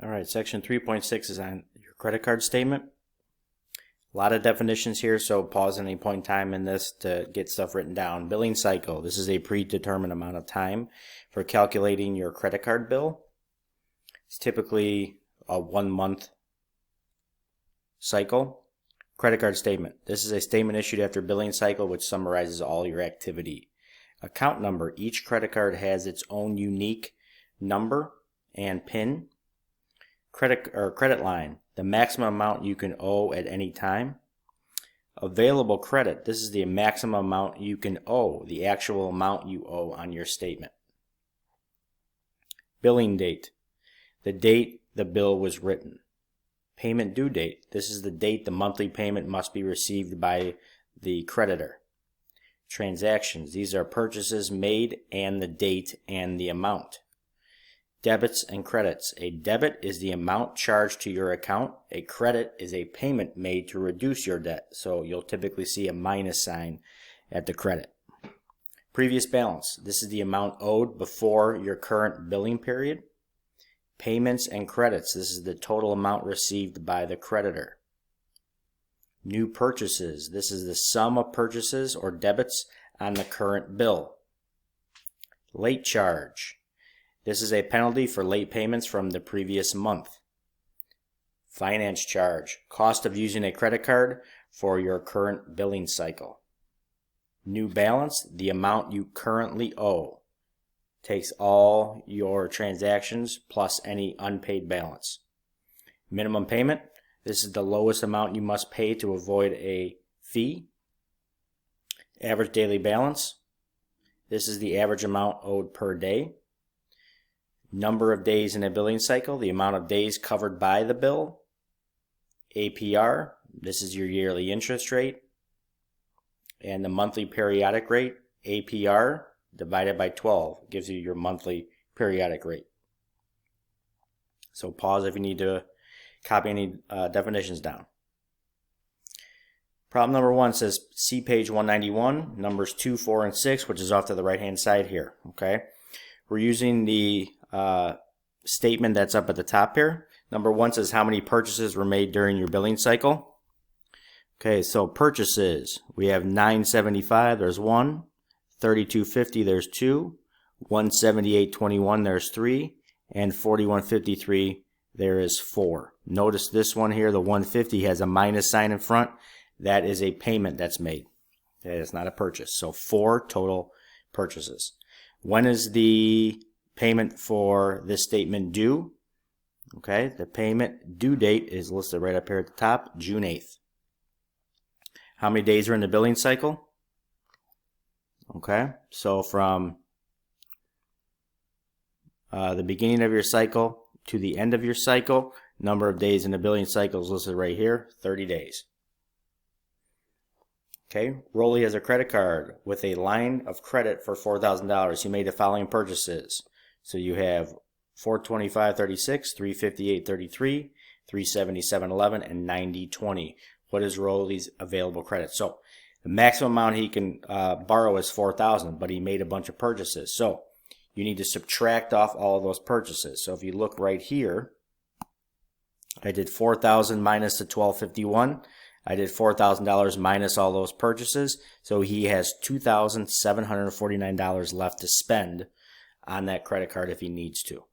Alright, section 3.6 is on your credit card statement. A lot of definitions here, so pause at any point in time in this to get stuff written down. Billing cycle. This is a predetermined amount of time for calculating your credit card bill. It's typically a 1 month cycle. Credit card statement. This is a statement issued after billing cycle which summarizes all your activity. Account number. Each credit card has its own unique number and PIN. Credit line, the maximum amount you can owe at any time. Available credit, this is the maximum amount you can owe, the actual amount you owe on your statement. Billing date, the date the bill was written. Payment due date, this is the date the monthly payment must be received by the creditor. Transactions, these are purchases made and the date and the amount. Debits and credits. A debit is the amount charged to your account. A credit is a payment made to reduce your debt. So you'll typically see a minus sign at the credit. Previous balance. This is the amount owed before your current billing period. Payments and credits. This is the total amount received by the creditor. New purchases. This is the sum of purchases or debits on the current bill. Late charge. This is a penalty for late payments from the previous month. Finance charge, cost of using a credit card for your current billing cycle. New balance, the amount you currently owe. Takes all your transactions plus any unpaid balance. Minimum payment, this is the lowest amount you must pay to avoid a fee. Average daily balance, this is the average amount owed per day. Number of days in a billing cycle, the amount of days covered by the bill. APR, this is your yearly interest rate. And the monthly periodic rate, APR, divided by 12, gives you your monthly periodic rate. So pause if you need to copy any definitions down. Problem number 1 says, see page 191, numbers 2, 4, and 6, which is off to the right-hand side here. Okay, we're using the statement that's up at the top here. Number 1 says how many purchases were made during your billing cycle. Okay, so purchases, we have $9.75, there's 1, $32.50, there's 2, $178.21, there's 3, and $41.53, there is 4. Notice this one here, the $150 has a minus sign in front. That is a payment that's made. That is not a purchase. So 4 total purchases. When is the payment for this statement due? Okay, the payment due date is listed right up here at the top, June 8th. How many days are in the billing cycle? Okay, so from the beginning of your cycle to the end of your cycle, number of days in the billing cycle is listed right here, 30 days. Okay, Rolly has a credit card with a line of credit for $4,000. He made the following purchases. So you have $425.36, $358.33, $377.11, and $90.20. What is Rolly's available credit? So the maximum amount he can borrow is $4,000, but he made a bunch of purchases. So you need to subtract off all of those purchases. So if you look right here, I did $4,000 minus the $1,251. I did $4,000 minus all those purchases. So he has $2,749 left to spend on that credit card if he needs to.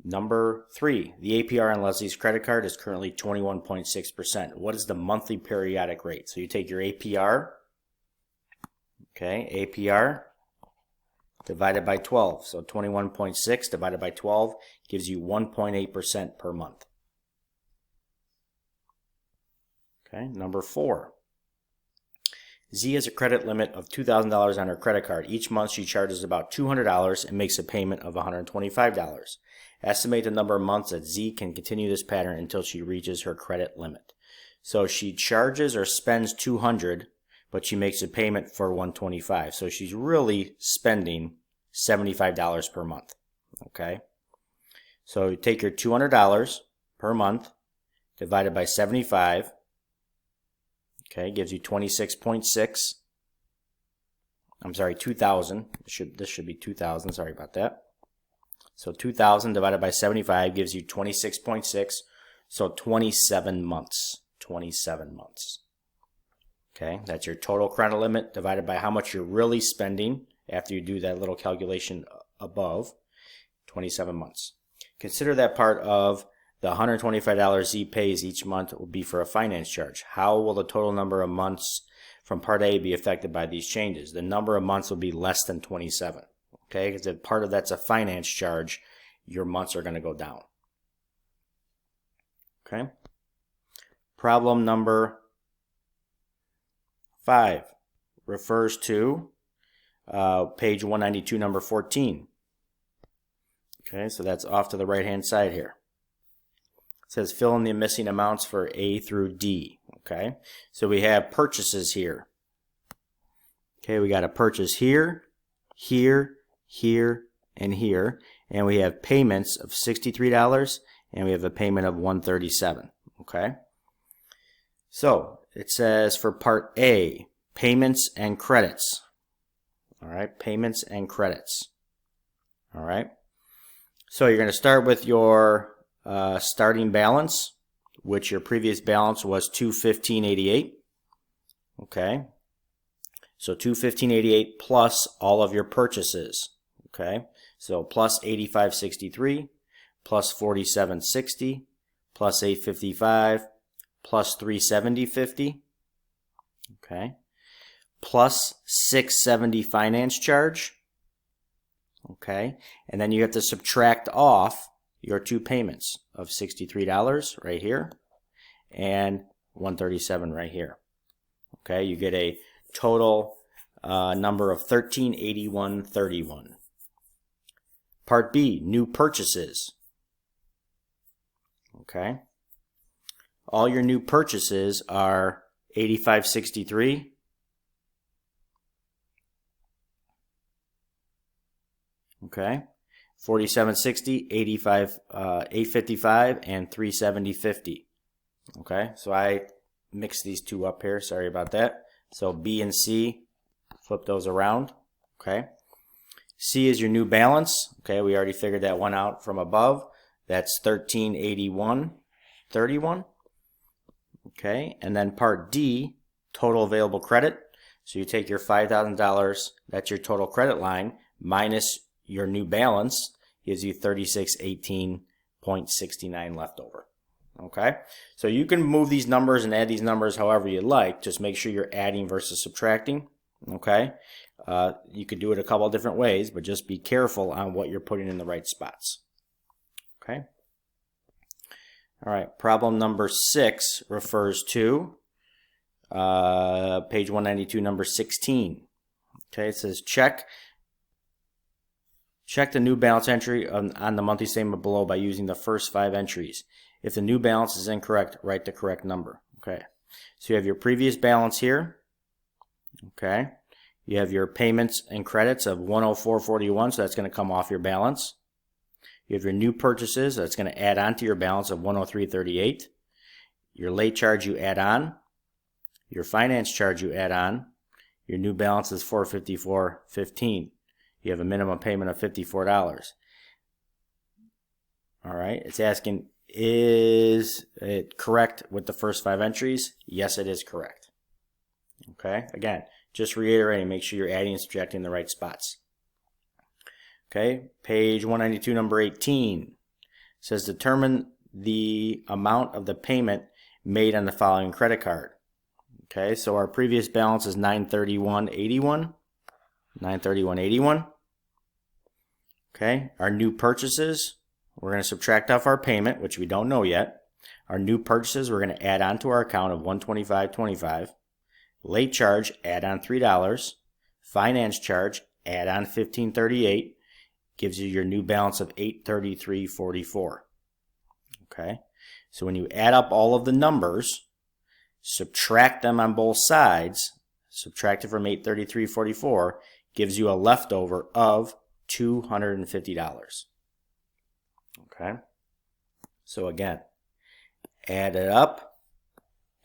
Number 3, the APR on Leslie's credit card is currently 21.6%. What is the monthly periodic rate? So you take your APR, okay, APR divided by 12. So 21.6 divided by 12 gives you 1.8% per month. Okay, number 4. Z has a credit limit of $2,000 on her credit card. Each month she charges about $200 and makes a payment of $125. Estimate the number of months that Z can continue this pattern until she reaches her credit limit. So she charges or spends $200, but she makes a payment for $125. So she's really spending $75 per month. Okay, so you take your $200 per month divided by 75. Okay, gives you 26.6. I'm sorry, 2,000. This should be 2,000. Sorry about that. So 2,000 divided by 75 gives you 26.6. So 27 months. 27 months. Okay, that's your total credit limit divided by how much you're really spending after you do that little calculation above. 27 months. Consider that part of the $125 Z pays each month will be for a finance charge. How will the total number of months from Part A be affected by these changes? The number of months will be less than 27. Okay, because if part of that's a finance charge, your months are going to go down. Okay. Problem number 5 refers to page 192, number 14. Okay, so that's off to the right-hand side here. It says fill in the missing amounts for A through D. Okay, so we have purchases here. Okay, we got a purchase here, here, here, and here. And we have payments of $63, and we have a payment of $137. Okay, so it says for Part A, payments and credits. All right, payments and credits. All right. So you're going to start with your starting balance, which your previous balance was $215.88. Okay. So $215.88 plus all of your purchases. Okay. So plus $85.63, plus $47.60, plus $855, plus $370.50. Okay. Plus $670 finance charge. Okay, and then you have to subtract off your two payments of $63 right here and $137 right here. Okay, you get a total number of $1381.31. Part B, new purchases. Okay, all your new purchases are $85.63. Okay, $47.60, $855, and $370.50. Okay, so I mixed these two up here. Sorry about that. So B and C, flip those around. Okay, C is your new balance. Okay, we already figured that one out from above. That's $1381.31. Okay, and then Part D, total available credit. So you take your $5,000. That's your total credit line minus your new balance, gives you $3618.69 left over. Okay, so you can move these numbers and add these numbers however you like. Just make sure you're adding versus subtracting. Okay, you could do it a couple of different ways, but just be careful on what you're putting in the right spots. Okay. All right, problem number 6 refers to page 192, number 16. Okay, it says check the new balance entry on the monthly statement below by using the first 5 entries. If the new balance is incorrect, write the correct number. Okay, so you have your previous balance here. Okay, you have your payments and credits of $104.41, so that's going to come off your balance. You have your new purchases, that's going to add on to your balance of $103.38. Your late charge you add on. Your finance charge you add on. Your new balance is $454.15. You have a minimum payment of $54. All right, it's asking, is it correct with the first 5 entries? Yes, it is correct. Okay, again, just reiterating, make sure you're adding and subtracting the right spots. Okay, page 192, number 18 says determine the amount of the payment made on the following credit card. Okay, so our previous balance is $931.81. $931.81. Okay, our new purchases, we're going to subtract off our payment, which we don't know yet. Our new purchases, we're going to add on to our account of $125.25. Late charge, add on $3. Finance charge, add on $15.38. Gives you your new balance of $833.44. Okay, so when you add up all of the numbers, subtract them on both sides, subtract it from $833.44, gives you a leftover of $250. Okay, so again, add it up,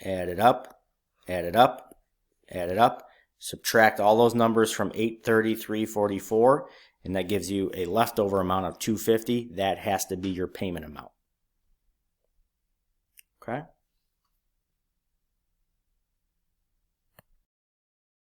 add it up, add it up, add it up, subtract all those numbers from $833.44, and that gives you a leftover amount of $250. That has to be your payment amount. Okay?